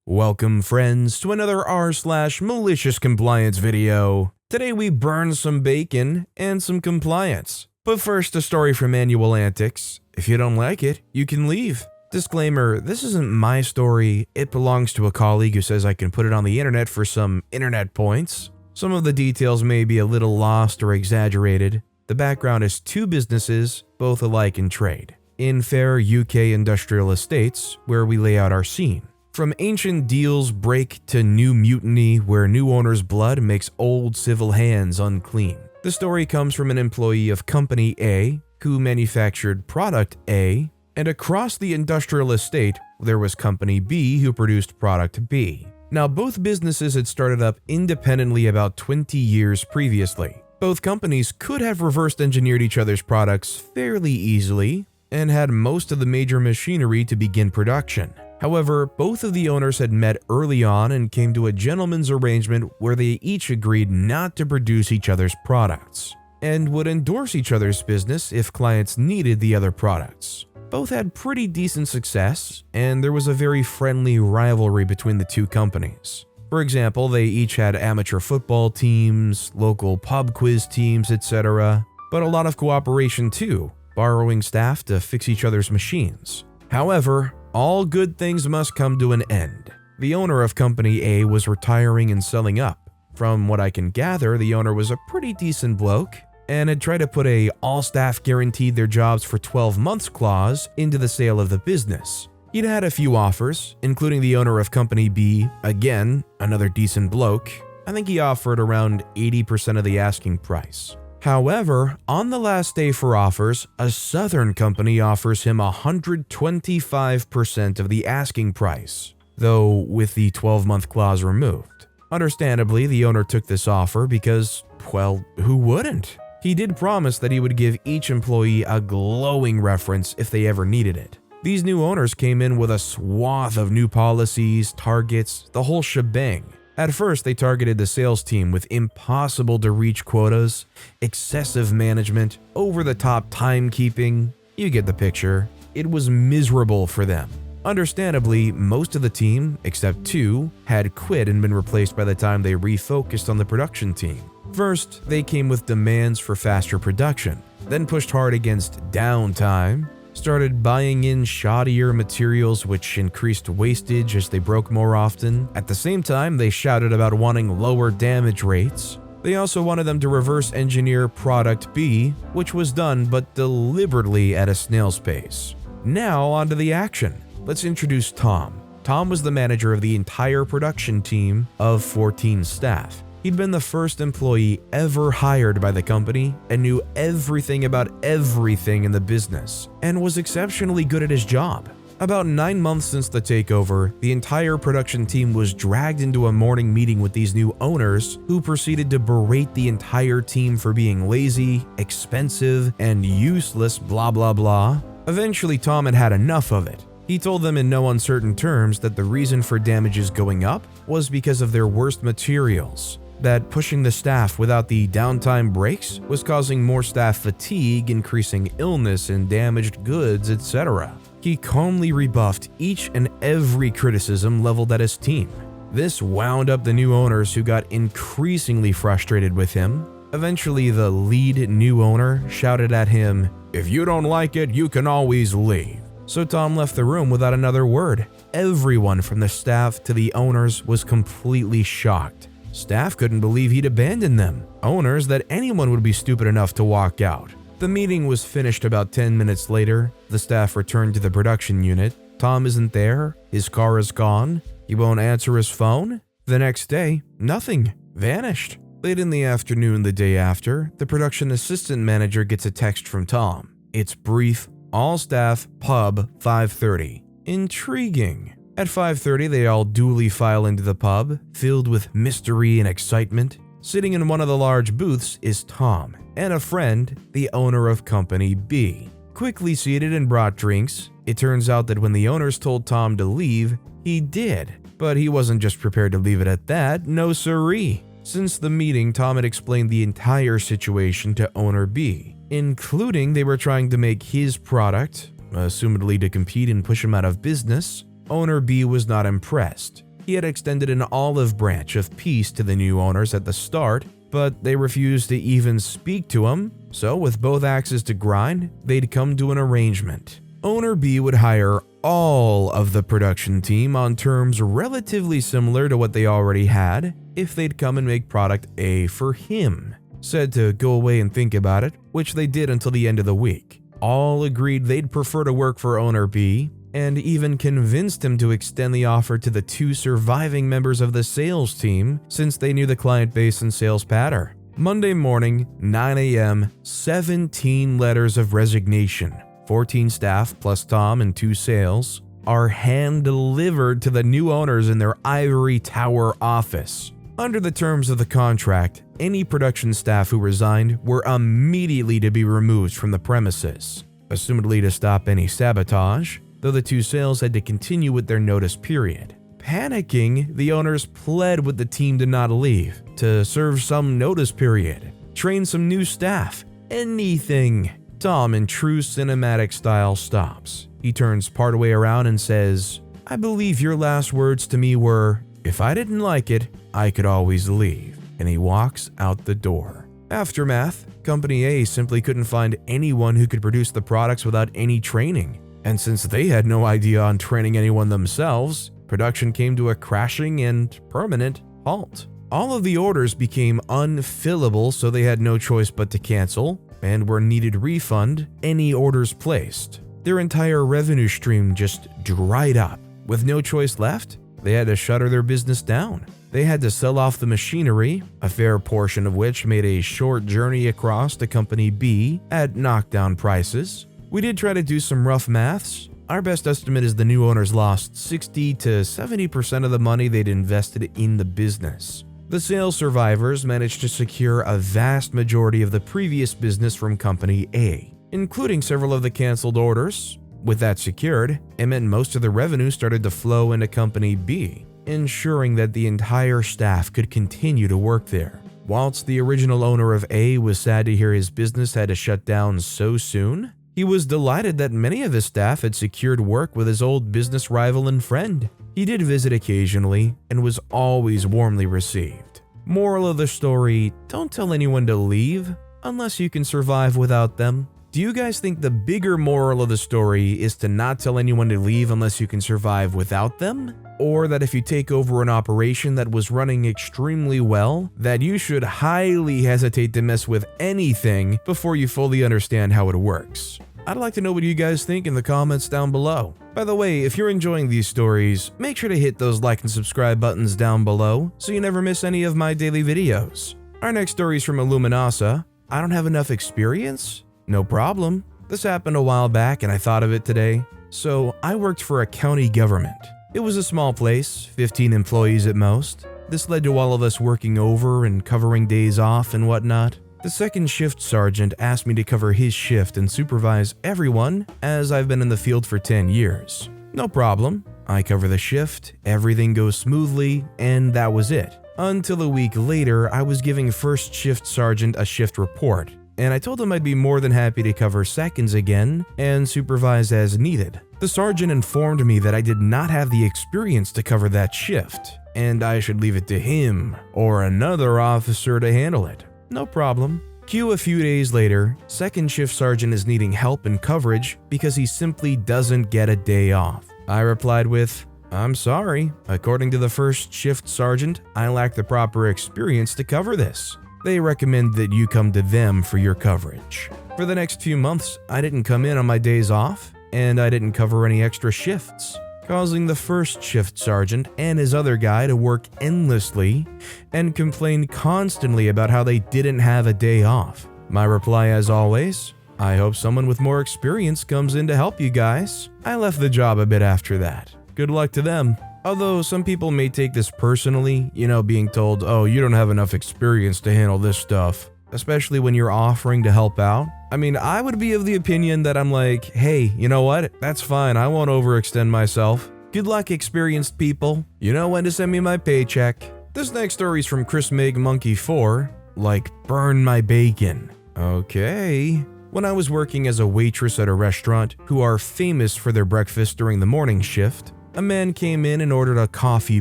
Welcome friends to another r/malicious compliance video. Today we burn some bacon and some compliance. But first, a story from Annual Antics. If you don't like it, you can leave. Disclaimer, this isn't my story, it belongs to a colleague who says I can put it on the internet for some internet points. Some of the details may be a little lost or exaggerated. The background is two businesses, both alike in trade, in fair UK industrial estates, where we lay out our scene. From ancient deals break to new mutiny where new owner's blood makes old civil hands unclean. The story comes from an employee of Company A who manufactured product A, and across the industrial estate there was Company B who produced product B. Now both businesses had started up independently about 20 years previously. Both companies could have reversed engineered each other's products fairly easily and had most of the major machinery to begin production. However, both of the owners had met early on and came to a gentleman's arrangement where they each agreed not to produce each other's products, and would endorse each other's business if clients needed the other products. Both had pretty decent success, and there was a very friendly rivalry between the two companies. For example, they each had amateur football teams, local pub quiz teams, etc., but a lot of cooperation too, borrowing staff to fix each other's machines. However, all good things must come to an end. The owner of Company A was retiring and selling up. From what I can gather, the owner was a pretty decent bloke and had tried to put a all staff guaranteed their jobs for 12 months clause into the sale of the business. He'd had a few offers, including the owner of Company B, again, another decent bloke. I think he offered around 80% of the asking price. However, on the last day for offers, a southern company offers him 125% of the asking price, though with the 12-month clause removed. Understandably, the owner took this offer because, well, who wouldn't? He did promise that he would give each employee a glowing reference if they ever needed it. These new owners came in with a swath of new policies, targets, the whole shebang. At first, they targeted the sales team with impossible-to-reach quotas, excessive management, over-the-top timekeeping. You get the picture. It was miserable for them. Understandably, most of the team, except two, had quit and been replaced by the time they refocused on the production team. First, they came with demands for faster production, then pushed hard against downtime, started buying in shoddier materials which increased wastage as they broke more often. At the same time, they shouted about wanting lower damage rates. They also wanted them to reverse engineer product B, which was done but deliberately at a snail's pace. Now onto the action. Let's introduce Tom. Tom was the manager of the entire production team of 14 staff. He'd been the first employee ever hired by the company and knew everything about everything in the business and was exceptionally good at his job. About 9 months since the takeover, the entire production team was dragged into a morning meeting with these new owners who proceeded to berate the entire team for being lazy, expensive, and useless blah blah blah. Eventually, Tom had had enough of it. He told them in no uncertain terms that the reason for damages going up was because of their worst materials, that pushing the staff without the downtime breaks was causing more staff fatigue, increasing illness and damaged goods, etc. He calmly rebuffed each and every criticism leveled at his team. This wound up the new owners who got increasingly frustrated with him. Eventually, the lead new owner shouted at him, "If you don't like it, you can always leave." So Tom left the room without another word. Everyone from the staff to the owners was completely shocked. Staff couldn't believe he'd abandoned them. Owners that anyone would be stupid enough to walk out. The meeting was finished about 10 minutes later. The staff returned to the production unit. Tom isn't there. His car is gone. He won't answer his phone. The next day, nothing. Vanished. Late in the afternoon the day after, the production assistant manager gets a text from Tom. It's brief. All staff, pub, 5:30. Intriguing. At 5:30, they all duly file into the pub, filled with mystery and excitement. Sitting in one of the large booths is Tom and a friend, the owner of Company B. Quickly seated and brought drinks, it turns out that when the owners told Tom to leave, he did. But he wasn't just prepared to leave it at that, no siree. Since the meeting, Tom had explained the entire situation to owner B, including they were trying to make his product, assumedly to compete and push him out of business. Owner B was not impressed. He had extended an olive branch of peace to the new owners at the start, but they refused to even speak to him, so with both axes to grind, they'd come to an arrangement. Owner B would hire all of the production team on terms relatively similar to what they already had if they'd come and make product A for him. Said to go away and think about it, which they did until the end of the week. All agreed they'd prefer to work for owner B, and even convinced him to extend the offer to the 2 surviving members of the sales team since they knew the client base and sales pattern. Monday morning, 9 a.m., 17 letters of resignation, 14 staff plus Tom and 2 sales, are hand-delivered to the new owners in their ivory tower office. Under the terms of the contract, any production staff who resigned were immediately to be removed from the premises, assumedly to stop any sabotage, though the 2 sales had to continue with their notice period. Panicking, the owners pled with the team to not leave, to serve some notice period, train some new staff, anything. Tom, in true cinematic style, stops. He turns partway around and says, "I believe your last words to me were, if I didn't like it, I could always leave," and he walks out the door. Aftermath, Company A simply couldn't find anyone who could produce the products without any training. And since they had no idea on training anyone themselves, production came to a crashing and permanent halt. All of the orders became unfillable, so they had no choice but to cancel and were needed refund any orders placed. Their entire revenue stream just dried up. With no choice left, they had to shutter their business down. They had to sell off the machinery, a fair portion of which made a short journey across to Company B at knockdown prices. We did try to do some rough maths. Our best estimate is the new owners lost 60 to 70% of the money they'd invested in the business. The sales survivors managed to secure a vast majority of the previous business from Company A, including several of the canceled orders. With that secured, it meant most of the revenue started to flow into Company B, ensuring that the entire staff could continue to work there. Whilst the original owner of A was sad to hear his business had to shut down so soon, he was delighted that many of his staff had secured work with his old business rival and friend. He did visit occasionally and was always warmly received. Moral of the story, don't tell anyone to leave unless you can survive without them. Do you guys think the bigger moral of the story is to not tell anyone to leave unless you can survive without them? Or that if you take over an operation that was running extremely well, that you should highly hesitate to mess with anything before you fully understand how it works? I'd like to know what you guys think in the comments down below. By the way, if you're enjoying these stories, make sure to hit those like and subscribe buttons down below so you never miss any of my daily videos. Our next story is from Illuminasa. I don't have enough experience? No problem. This happened a while back and I thought of it today. So I worked for a county government. It was a small place, 15 employees at most. This led to all of us working over and covering days off and whatnot. The second shift sergeant asked me to cover his shift and supervise everyone, as I've been in the field for 10 years. No problem. I cover the shift, everything goes smoothly, and that was it. Until a week later, I was giving first shift sergeant a shift report, and I told him I'd be more than happy to cover seconds again and supervise as needed. The sergeant informed me that I did not have the experience to cover that shift, and I should leave it to him or another officer to handle it. No problem. Cue a few days later, second shift sergeant is needing help and coverage because he simply doesn't get a day off. I replied with, "I'm sorry. According to the first shift sergeant, I lack the proper experience to cover this. They recommend that you come to them for your coverage." For the next few months, I didn't come in on my days off, and I didn't cover any extra shifts, causing the first shift sergeant and his other guy to work endlessly and complain constantly about how they didn't have a day off. My reply, as always, "I hope someone with more experience comes in to help you guys." I left the job a bit after that. Good luck to them. Although some people may take this personally, being told, "Oh, you don't have enough experience to handle this stuff," especially when you're offering to help out. I mean, I would be of the opinion that I'm like, "Hey, you know what? That's fine. I won't overextend myself. Good luck, experienced people. You know when to send me my paycheck." This next story is from Chris Meg Monkey 4, like burn my bacon. Okay. When I was working as a waitress at a restaurant who are famous for their breakfast during the morning shift, A man came in and ordered a coffee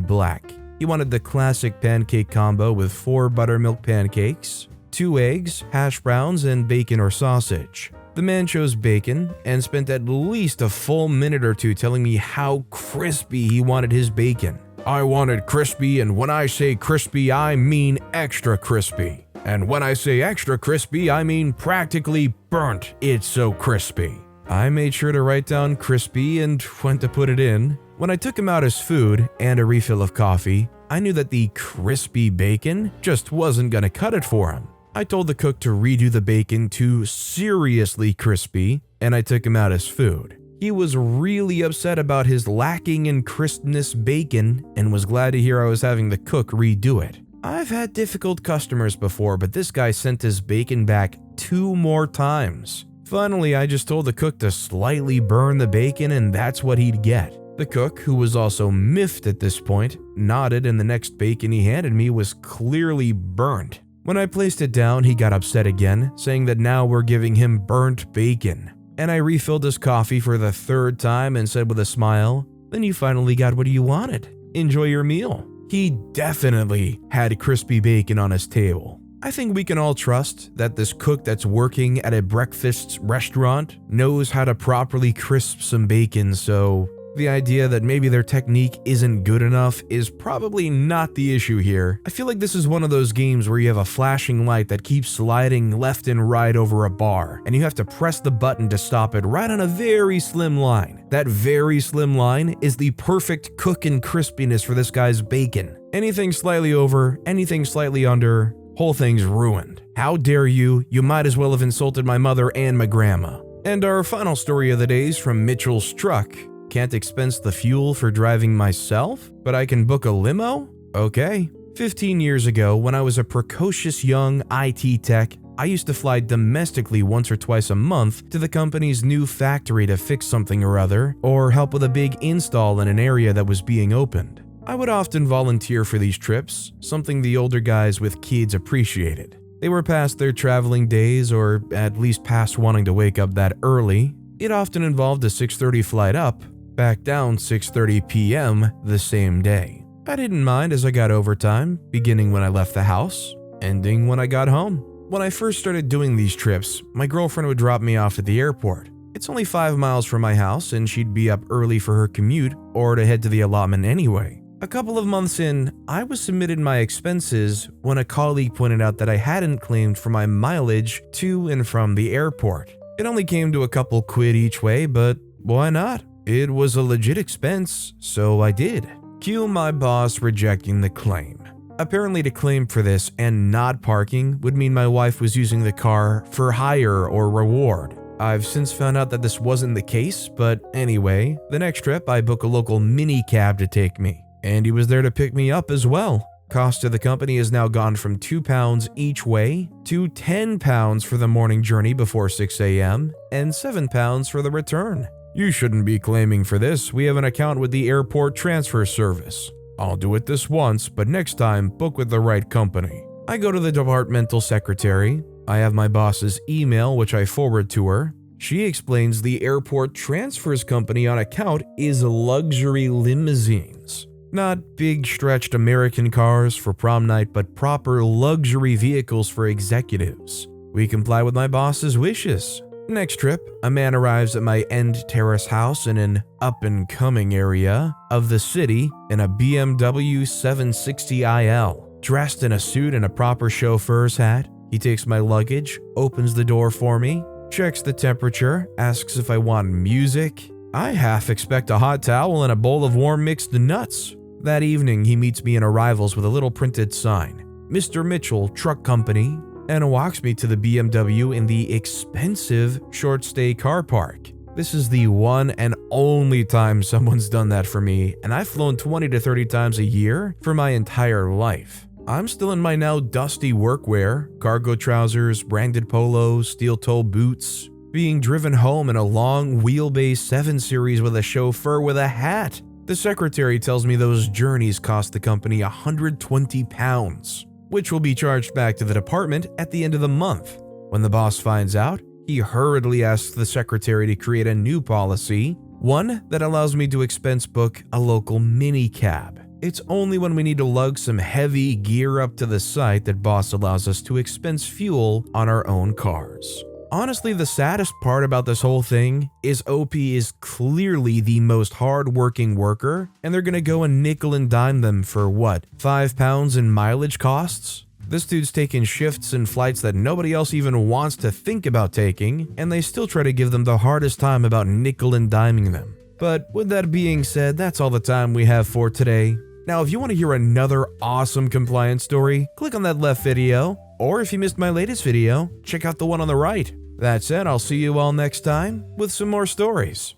black. He wanted the classic pancake combo with 4 buttermilk pancakes, 2 eggs, hash browns, and bacon or sausage. The man chose bacon and spent at least a full minute or two telling me how crispy he wanted his bacon. I wanted crispy, and when I say crispy, I mean extra crispy. And when I say extra crispy, I mean practically burnt. It's so crispy. I made sure to write down crispy and went to put it in. When I took him out his food and a refill of coffee, I knew that the crispy bacon just wasn't gonna cut it for him. I told the cook to redo the bacon to seriously crispy, and I took him out his food. He was really upset about his lacking in crispness bacon and was glad to hear I was having the cook redo it. I've had difficult customers before, but this guy sent his bacon back 2 more times. Finally, I just told the cook to slightly burn the bacon and that's what he'd get. The cook, who was also miffed at this point, nodded, and the next bacon he handed me was clearly burnt. When I placed it down, he got upset again, saying that now we're giving him burnt bacon. And I refilled his coffee for the 3rd time and said with a smile, "Then you finally got what you wanted. Enjoy your meal." He definitely had crispy bacon on his table. I think we can all trust that this cook that's working at a breakfast restaurant knows how to properly crisp some bacon, so the idea that maybe their technique isn't good enough is probably not the issue here. I feel like this is one of those games where you have a flashing light that keeps sliding left and right over a bar, and you have to press the button to stop it right on a very slim line. That very slim line is the perfect cook and crispiness for this guy's bacon. Anything slightly over, anything slightly under, whole thing's ruined. How dare you? You might as well have insulted my mother and my grandma. And our final story of the day is from Mitchell's Truck. Can't expense the fuel for driving myself, but I can book a limo? Okay. 15 years ago, when I was a precocious young IT tech, I used to fly domestically once or twice a month to the company's new factory to fix something or other, or help with a big install in an area that was being opened. I would often volunteer for these trips, something the older guys with kids appreciated. They were past their traveling days, or at least past wanting to wake up that early. It often involved a 6:30 flight up, back down 6:30 p.m. the same day. I didn't mind as I got overtime, beginning when I left the house, ending when I got home. When I first started doing these trips, my girlfriend would drop me off at the airport. It's only 5 miles from my house, and she'd be up early for her commute or to head to the allotment anyway. A couple of months in, I was submitted my expenses when a colleague pointed out that I hadn't claimed for my mileage to and from the airport. It only came to a couple quid each way, but why not? It was a legit expense, so I did. Cue my boss rejecting the claim. Apparently, to claim for this and not parking would mean my wife was using the car for hire or reward. I've since found out that this wasn't the case, but anyway, the next trip I book a local mini cab to take me. And he was there to pick me up as well. Cost to the company has now gone from £2 each way to £10 for the morning journey before 6 a.m. and £7 for the return. You shouldn't be claiming for this. We have an account with the airport transfer service. I'll do it this once, but next time, book with the right company. I go to the departmental secretary. I have my boss's email, which I forward to her. She explains the airport transfers company on account is luxury limousines. Not big stretched American cars for prom night, but proper luxury vehicles for executives. We comply with my boss's wishes. Next trip, a man arrives at my end terrace house in an up-and-coming area of the city in a BMW 760IL. Dressed in a suit and a proper chauffeur's hat, he takes my luggage, opens the door for me, checks the temperature, asks if I want music. I half expect a hot towel and a bowl of warm mixed nuts. That evening, he meets me in arrivals with a little printed sign, Mr. Mitchell Truck Company, and walks me to the BMW in the expensive short stay car park. This is the one and only time someone's done that for me, and I've flown 20 to 30 times a year for my entire life. I'm still in my now dusty workwear, cargo trousers, branded polos, steel-toe boots, being driven home in a long wheelbase 7 Series with a chauffeur with a hat. The secretary tells me those journeys cost the company £120, which will be charged back to the department at the end of the month. When the boss finds out, he hurriedly asks the secretary to create a new policy, One that allows me to expense book a local mini cab. It's only when we need to lug some heavy gear up to the site that boss allows us to expense fuel on our own cars. Honestly, the saddest part about this whole thing is OP is clearly the most hard-working worker, and they're gonna go and nickel and dime them for what, £5 in mileage costs? This dude's taking shifts and flights that nobody else even wants to think about taking, and they still try to give them the hardest time about nickel and diming them. But with that being said, that's all the time we have for today. Now, if you want to hear another awesome compliance story, click on that left video, or if you missed my latest video, check out the one on the right. That said, I'll see you all next time with some more stories.